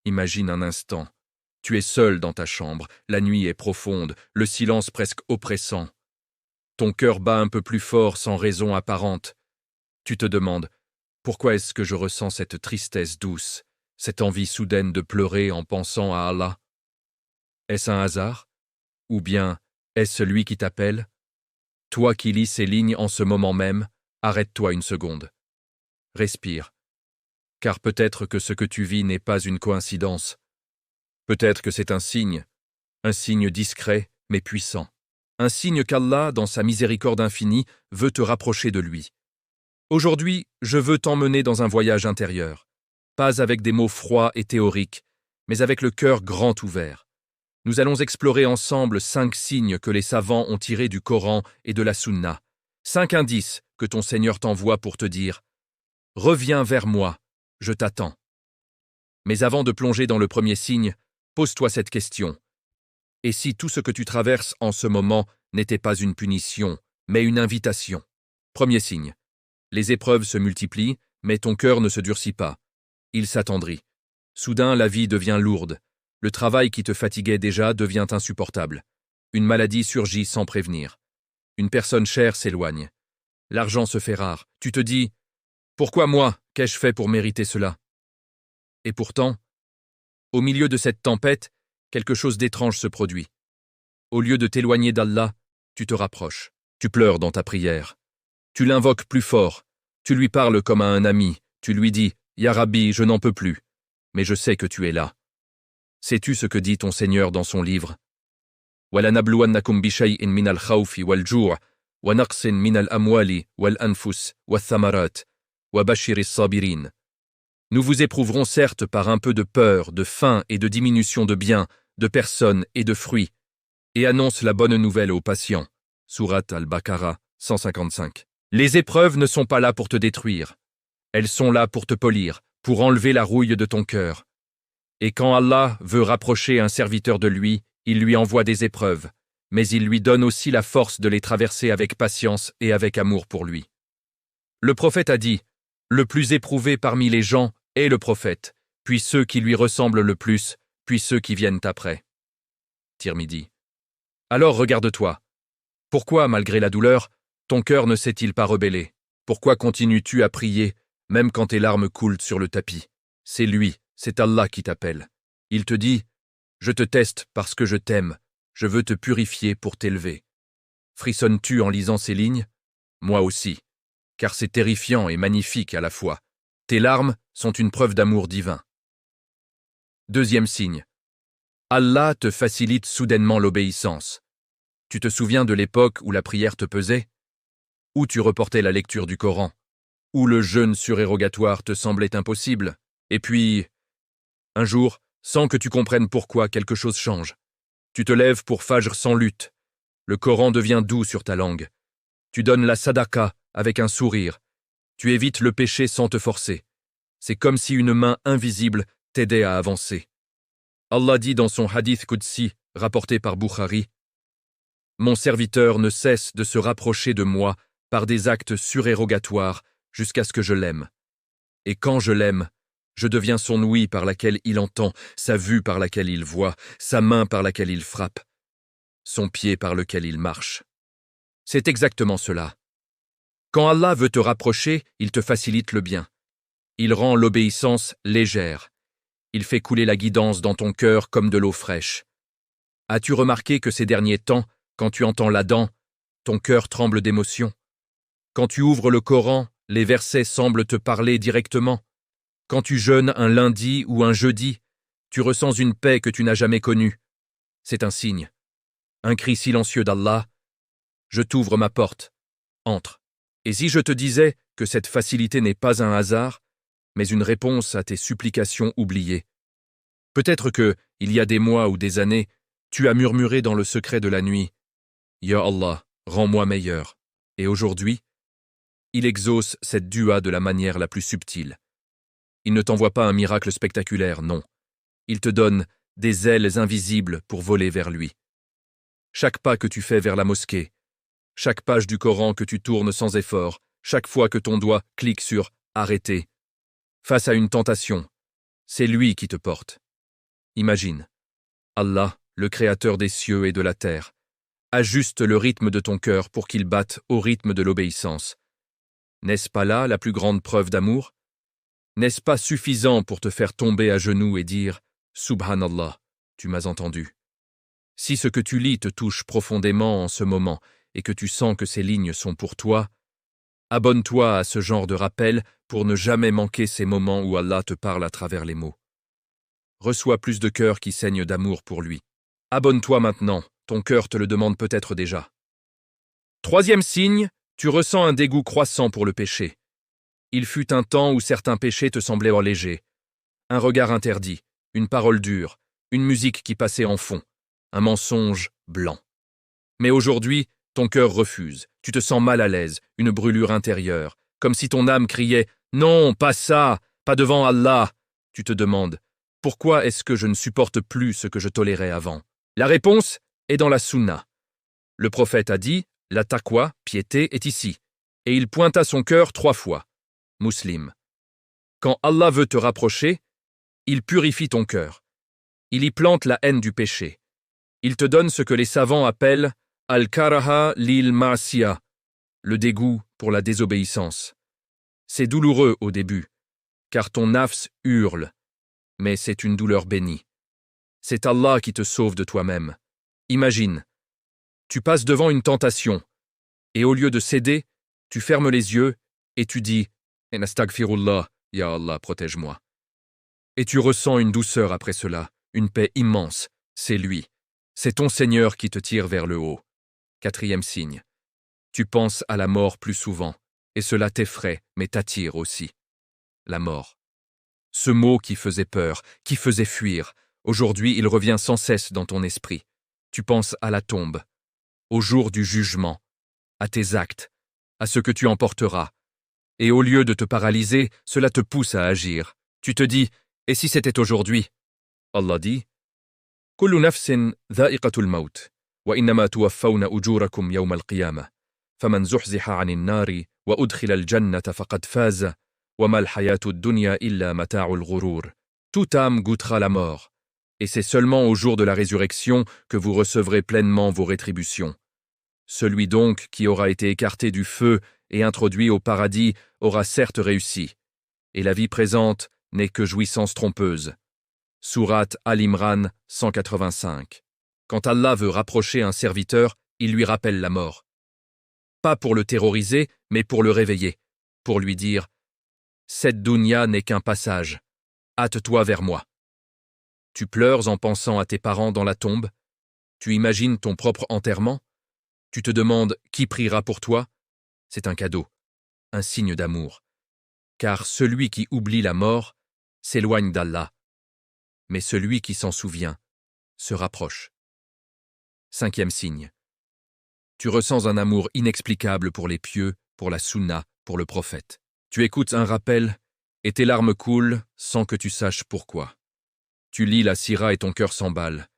Imagine un instant. Tu es seul dans ta chambre, la nuit est profonde, le silence presque oppressant. Ton cœur bat un peu plus fort sans raison apparente. Tu te demandes, pourquoi est-ce que je ressens cette tristesse douce, cette envie soudaine de pleurer en pensant à Allah? Est-ce un hasard? Ou bien est-ce celui qui t'appelle? Toi qui lis ces lignes en ce moment même, arrête-toi une seconde. Respire. Car peut-être que ce que tu vis n'est pas une coïncidence. Peut-être que c'est un signe discret mais puissant. Un signe qu'Allah, dans sa miséricorde infinie, veut te rapprocher de lui. Aujourd'hui, je veux t'emmener dans un voyage intérieur, pas avec des mots froids et théoriques, mais avec le cœur grand ouvert. Nous allons explorer ensemble 5 signes que les savants ont tirés du Coran et de la Sunna, 5 indices que ton Seigneur t'envoie pour te dire « Reviens vers moi, je t'attends ». Mais avant de plonger dans le premier signe, pose-toi cette question. Et si tout ce que tu traverses en ce moment n'était pas une punition, mais une invitation? Premier signe. Les épreuves se multiplient, mais ton cœur ne se durcit pas. Il s'attendrit. Soudain, la vie devient lourde. Le travail qui te fatiguait déjà devient insupportable. Une maladie surgit sans prévenir. Une personne chère s'éloigne. L'argent se fait rare. Tu te dis « Pourquoi moi? Qu'ai-je fait pour mériter cela ?» Et pourtant, au milieu de cette tempête, quelque chose d'étrange se produit. Au lieu de t'éloigner d'Allah, tu te rapproches. Tu pleures dans ta prière. Tu l'invoques plus fort. Tu lui parles comme à un ami. Tu lui dis « Ya Rabbi, je n'en peux plus. Mais je sais que tu es là. » Sais-tu ce que dit ton Seigneur dans son livre? وَلَنَبْلُوَنَّكُمْ بِشَيْءٍ مِنَ الْخَوْفِ وَالْجُوعِ وَنَقْصٍ مِنَ الْأَمْوَالِ وَالْأَنْفُسِ وَالثَّمَرَاتِ وَبَشِّرِ الصَّابِرِينَ. Nous vous éprouverons certes par un peu de peur, de faim et de diminution de biens, de personnes et de fruits, et annonce la bonne nouvelle aux patients. Sourate Al-Baqarah 155. Les épreuves ne sont pas là pour te détruire. Elles sont là pour te polir, pour enlever la rouille de ton cœur. Et quand Allah veut rapprocher un serviteur de lui, il lui envoie des épreuves, mais il lui donne aussi la force de les traverser avec patience et avec amour pour lui. Le prophète a dit, « Le plus éprouvé parmi les gens est le prophète, puis ceux qui lui ressemblent le plus, puis ceux qui viennent après. » Tirmidhi. Alors regarde-toi. Pourquoi, malgré la douleur, ton cœur ne s'est-il pas rebellé? Pourquoi continues-tu à prier, même quand tes larmes coulent sur le tapis? C'est lui, c'est Allah qui t'appelle. Il te dit, « Je te teste parce que je t'aime, je veux te purifier pour t'élever. » Frissonnes-tu en lisant ces lignes? Moi aussi, car c'est terrifiant et magnifique à la fois. Tes larmes sont une preuve d'amour divin. Deuxième signe. Allah te facilite soudainement l'obéissance. Tu te souviens de l'époque où la prière te pesait? Où tu reportais la lecture du Coran? Où le jeûne surérogatoire te semblait impossible? Et puis, un jour, sans que tu comprennes pourquoi, quelque chose change. Tu te lèves pour Fajr sans lutte. Le Coran devient doux sur ta langue. Tu donnes la sadaqa avec un sourire. Tu évites le péché sans te forcer. C'est comme si une main invisible t'aidait à avancer. Allah dit dans son hadith Qudsi, rapporté par Bukhari, « Mon serviteur ne cesse de se rapprocher de moi par des actes surérogatoires jusqu'à ce que je l'aime. Et quand je l'aime, je deviens son ouïe par laquelle il entend, sa vue par laquelle il voit, sa main par laquelle il frappe, son pied par lequel il marche. » C'est exactement cela. Quand Allah veut te rapprocher, il te facilite le bien. Il rend l'obéissance légère. Il fait couler la guidance dans ton cœur comme de l'eau fraîche. As-tu remarqué que ces derniers temps, quand tu entends l'adhan, ton cœur tremble d'émotion? Quand tu ouvres le Coran, les versets semblent te parler directement. Quand tu jeûnes un lundi ou un jeudi, tu ressens une paix que tu n'as jamais connue. C'est un signe. Un cri silencieux d'Allah. Je t'ouvre ma porte. Entre. Et si je te disais que cette facilité n'est pas un hasard, mais une réponse à tes supplications oubliées? Peut-être que, il y a des mois ou des années, tu as murmuré dans le secret de la nuit, « Ya Allah, rends-moi meilleur. » Et aujourd'hui, il exauce cette dua de la manière la plus subtile. Il ne t'envoie pas un miracle spectaculaire, non. Il te donne des ailes invisibles pour voler vers lui. Chaque pas que tu fais vers la mosquée, chaque page du Coran que tu tournes sans effort, chaque fois que ton doigt clique sur « Arrêter », face à une tentation, c'est lui qui te porte. Imagine, Allah, le créateur des cieux et de la terre, ajuste le rythme de ton cœur pour qu'il batte au rythme de l'obéissance. N'est-ce pas là la plus grande preuve d'amour? N'est-ce pas suffisant pour te faire tomber à genoux et dire « Subhanallah, tu m'as entendu ». Si ce que tu lis te touche profondément en ce moment et que tu sens que ces lignes sont pour toi, abonne-toi à ce genre de rappel pour ne jamais manquer ces moments où Allah te parle à travers les mots. Reçois plus de cœurs qui saignent d'amour pour lui. Abonne-toi maintenant, ton cœur te le demande peut-être déjà. Troisième signe, tu ressens un dégoût croissant pour le péché. Il fut un temps où certains péchés te semblaient légers. Un regard interdit, une parole dure, une musique qui passait en fond, un mensonge blanc. Mais aujourd'hui, ton cœur refuse, tu te sens mal à l'aise, une brûlure intérieure, comme si ton âme criait « Non, pas ça, pas devant Allah !» Tu te demandes « Pourquoi est-ce que je ne supporte plus ce que je tolérais avant ?» La réponse est dans la sunna. Le prophète a dit « La taqwa, piété, est ici » et il pointa son cœur 3 fois. Muslim. Quand Allah veut te rapprocher, il purifie ton cœur. Il y plante la haine du péché. Il te donne ce que les savants appellent al-karaha lil ma'siyah, le dégoût pour la désobéissance. C'est douloureux au début, car ton nafs hurle, mais c'est une douleur bénie. C'est Allah qui te sauve de toi-même. Imagine, tu passes devant une tentation, et au lieu de céder, tu fermes les yeux et tu dis « Nastagfirullah, ya Allah, protège-moi ». Et tu ressens une douceur après cela, une paix immense, c'est lui. C'est ton Seigneur qui te tire vers le haut. 4e signe. Tu penses à la mort plus souvent, et cela t'effraie, mais t'attire aussi. La mort. Ce mot qui faisait peur, qui faisait fuir, aujourd'hui il revient sans cesse dans ton esprit. Tu penses à la tombe, au jour du jugement, à tes actes, à ce que tu emporteras. Et au lieu de te paralyser, cela te pousse à agir. Tu te dis, et si c'était aujourd'hui? Allah dit, « Kullu nafsin dha'iqatul maut, wa innama tuwaffawna ujurakum yawma al-qiyamah, faman zuhziha 'anil nari wa udkhila al-jannata faqad faza, wa ma al-hayatu ad-dunya illa mata'ul ghurur. » Toute âme goûtera la mort, et c'est seulement au jour de la résurrection que vous recevrez pleinement vos rétributions. Celui donc qui aura été écarté du feu et introduit au paradis aura certes réussi, et la vie présente n'est que jouissance trompeuse. Sourate Al-Imran 185. Quand Allah veut rapprocher un serviteur, il lui rappelle la mort. Pas pour le terroriser, mais pour le réveiller, pour lui dire « Cette dunya n'est qu'un passage, hâte-toi vers moi ». Tu pleures en pensant à tes parents dans la tombe, tu imagines ton propre enterrement, tu te demandes qui priera pour toi. C'est un cadeau, un signe d'amour. Car celui qui oublie la mort s'éloigne d'Allah, mais celui qui s'en souvient se rapproche. 5e signe. Tu ressens un amour inexplicable pour les pieux, pour la sunna, pour le prophète. Tu écoutes un rappel et tes larmes coulent sans que tu saches pourquoi. Tu lis la sira et ton cœur s'emballe.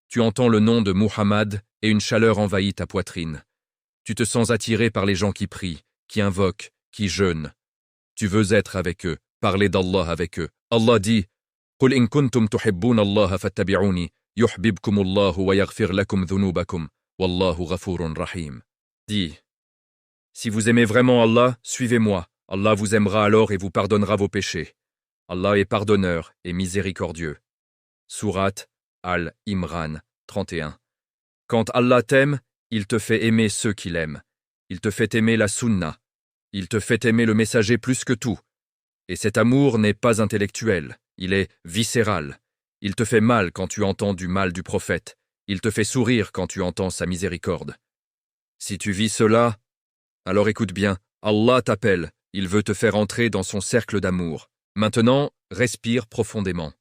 Tu entends le nom de Muhammad et une chaleur envahit ta poitrine. Tu te sens attiré par les gens qui prient, qui invoquent, qui jeûnent. Tu veux être avec eux, parler d'Allah avec eux. Allah dit « Qul in kuntum tuhibbuna Allah fattabi'uni, yuhbibkumullahu wa yaghfir lakum dhunubakum, wallahu ghafurun rahim. » Dis « Si vous aimez vraiment Allah, suivez-moi. Allah vous aimera alors et vous pardonnera vos péchés. Allah est pardonneur et miséricordieux. » Sourate Al-Imran 31. Quand Allah t'aime, il te fait aimer ceux qu'il aime. Il te fait aimer la sunna. Il te fait aimer le messager plus que tout. Et cet amour n'est pas intellectuel, il est viscéral. Il te fait mal quand tu entends du mal du prophète. Il te fait sourire quand tu entends sa miséricorde. Si tu vis cela, alors écoute bien, Allah t'appelle, il veut te faire entrer dans son cercle d'amour. Maintenant, respire profondément.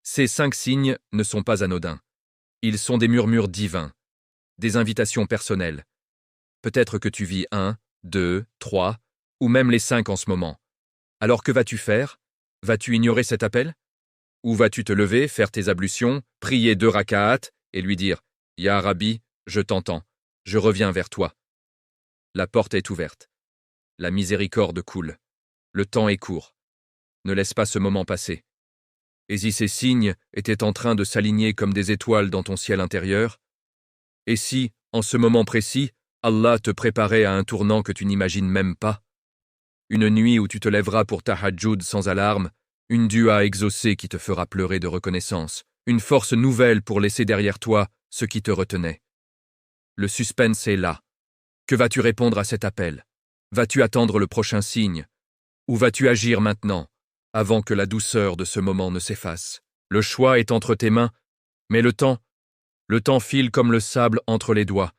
Ces 5 signes ne sont pas anodins. Ils sont des murmures divins, des invitations personnelles. Peut-être que tu vis 1, 2, 3, ou même les 5 en ce moment. Alors que vas-tu faire? Vas-tu ignorer cet appel? Ou vas-tu te lever, faire tes ablutions, prier 2 raka'at et lui dire « Ya Rabbi, je t'entends, je reviens vers toi. » La porte est ouverte. La miséricorde coule. Le temps est court. Ne laisse pas ce moment passer. Et si ces signes étaient en train de s'aligner comme des étoiles dans ton ciel intérieur? Et si, en ce moment précis, Allah te préparait à un tournant que tu n'imagines même pas? Une nuit où tu te lèveras pour tahajjud sans alarme, une dua exaucée qui te fera pleurer de reconnaissance, une force nouvelle pour laisser derrière toi ce qui te retenait. Le suspense est là. Que vas-tu répondre à cet appel? Vas-tu attendre le prochain signe? Ou vas-tu agir maintenant, avant que la douceur de ce moment ne s'efface? Le choix est entre tes mains, mais le temps file comme le sable entre les doigts.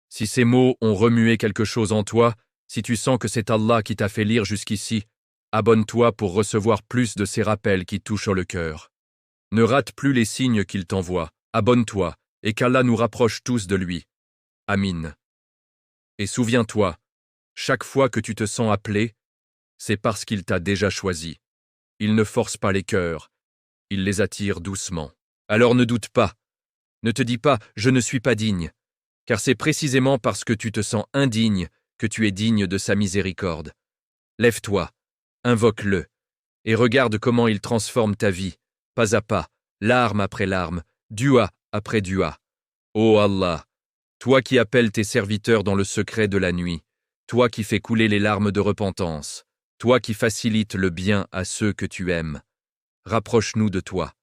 Si ces mots ont remué quelque chose en toi, si tu sens que c'est Allah qui t'a fait lire jusqu'ici, abonne-toi pour recevoir plus de ces rappels qui touchent le cœur. Ne rate plus les signes qu'il t'envoie, abonne-toi, et qu'Allah nous rapproche tous de lui. Amin. Et souviens-toi, chaque fois que tu te sens appelé, c'est parce qu'il t'a déjà choisi. Il ne force pas les cœurs, il les attire doucement. Alors ne doute pas. Ne te dis pas « je ne suis pas digne », car c'est précisément parce que tu te sens indigne que tu es digne de sa miséricorde. Lève-toi, invoque-le, et regarde comment il transforme ta vie, pas à pas, larme après larme, dua après dua. Ô Allah, toi qui appelles tes serviteurs dans le secret de la nuit, toi qui fais couler les larmes de repentance, toi qui facilites le bien à ceux que tu aimes, rapproche-nous de toi.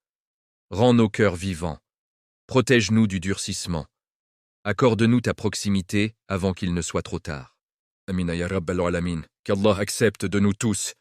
Rends nos cœurs vivants. Protège-nous du durcissement. Accorde-nous ta proximité avant qu'il ne soit trop tard. Amin ya Rabbal Alamin. Qu'Allah accepte de nous tous